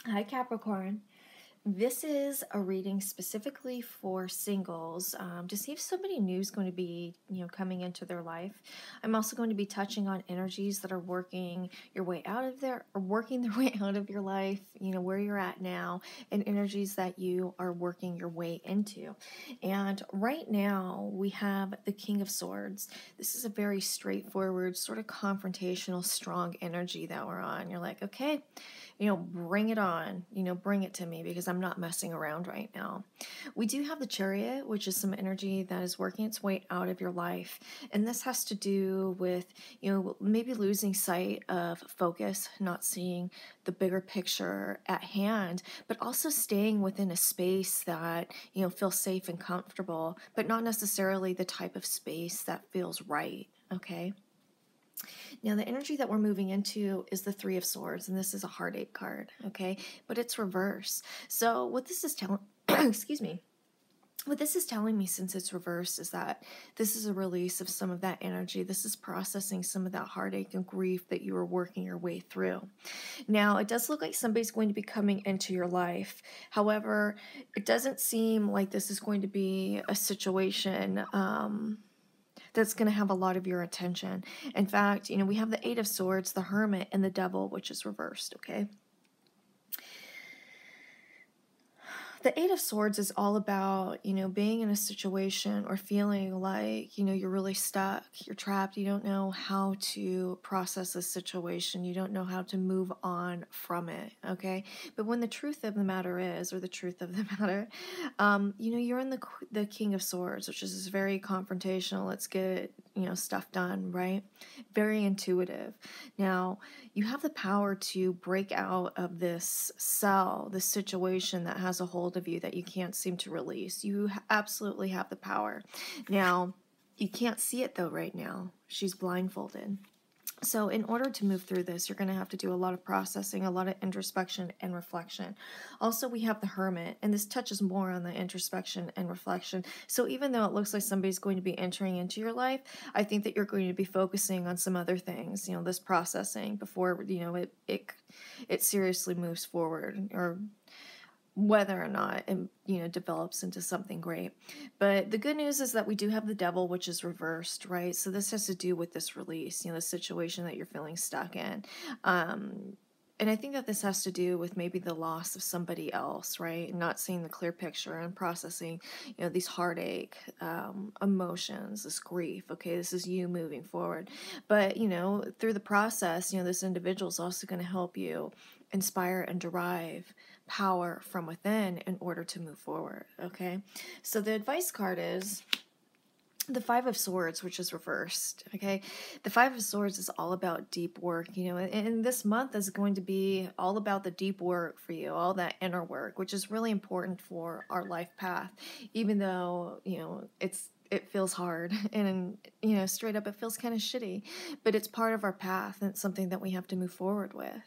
Hi, Capricorn. This is a reading specifically for singles to see if somebody new is going to be, coming into their life. I'm also going to be touching on energies that are working your way out of there, or working their way out of your life, where you're at now, and energies that you are working your way into. And right now, we have the King of Swords. This is a very straightforward, sort of confrontational, strong energy that we're on. You're like, okay, bring it on, bring it to me because I'm not messing around right now. We do have the Chariot, which is some energy that is working its way out of your life. And this has to do with, maybe losing sight of focus, not seeing the bigger picture at hand, but also staying within a space that, feels safe and comfortable, but not necessarily the type of space that feels right. Okay. Now, the energy that we're moving into is the Three of Swords, and this is a heartache card, okay? But it's reverse. So what this is telling, excuse me, what this is telling me, since it's reversed, is that this is a release of some of that energy. This is processing some of that heartache and grief that you were working your way through. Now, it does look like somebody's going to be coming into your life. However, it doesn't seem like this is going to be a situation that's going to have a lot of your attention. In fact, we have the Eight of Swords, the Hermit, and the Devil, which is reversed, okay? The Eight of Swords is all about, being in a situation or feeling like, you're really stuck, you're trapped, you don't know how to process a situation, you don't know how to move on from it, okay? But when the truth of the matter is, or the truth of the matter, you're in the King of Swords, which is very confrontational, let's get, stuff done, right? Very intuitive. Now, you have the power to break out of this cell, this situation that has a hold of you that you can't seem to release. You absolutely have the power. Now, you can't see it though right now. She's blindfolded. So in order to move through this, you're going to have to do a lot of processing, a lot of introspection and reflection. Also, we have the Hermit, and this touches more on the introspection and reflection. So even though it looks like somebody's going to be entering into your life, I think that you're going to be focusing on some other things, this processing before, it seriously moves forward, or whether or not it develops into something great. But the good news is that we do have the Devil, which is reversed, right? So this has to do with this release, the situation that you're feeling stuck in. And I think that this has to do with maybe the loss of somebody else, right? Not seeing the clear picture and processing, these heartache, emotions, this grief. Okay, this is you moving forward. But, through the process, this individual is also going to help you inspire and derive power from within in order to move forward, okay? So the advice card is the Five of Swords, which is reversed, okay? The Five of Swords is all about deep work, and this month is going to be all about the deep work for you, all that inner work, which is really important for our life path, even though, it feels hard and, straight up, it feels kind of shitty, but it's part of our path and it's something that we have to move forward with,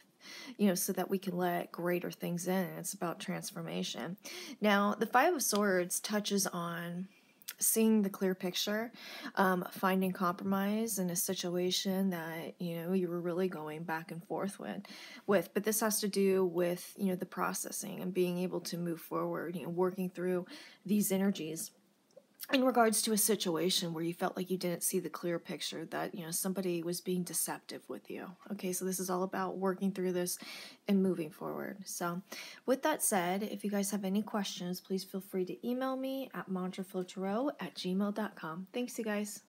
so that we can let greater things in. It's about transformation. Now, the Five of Swords touches on seeing the clear picture, finding compromise in a situation that, you were really going back and forth with. But this has to do with, the processing and being able to move forward, working through these energies in regards to a situation where you felt like you didn't see the clear picture, that, somebody was being deceptive with you. Okay, so this is all about working through this and moving forward. So with that said, if you guys have any questions, please feel free to email me at mantraflowtarot@gmail.com. Thanks, you guys.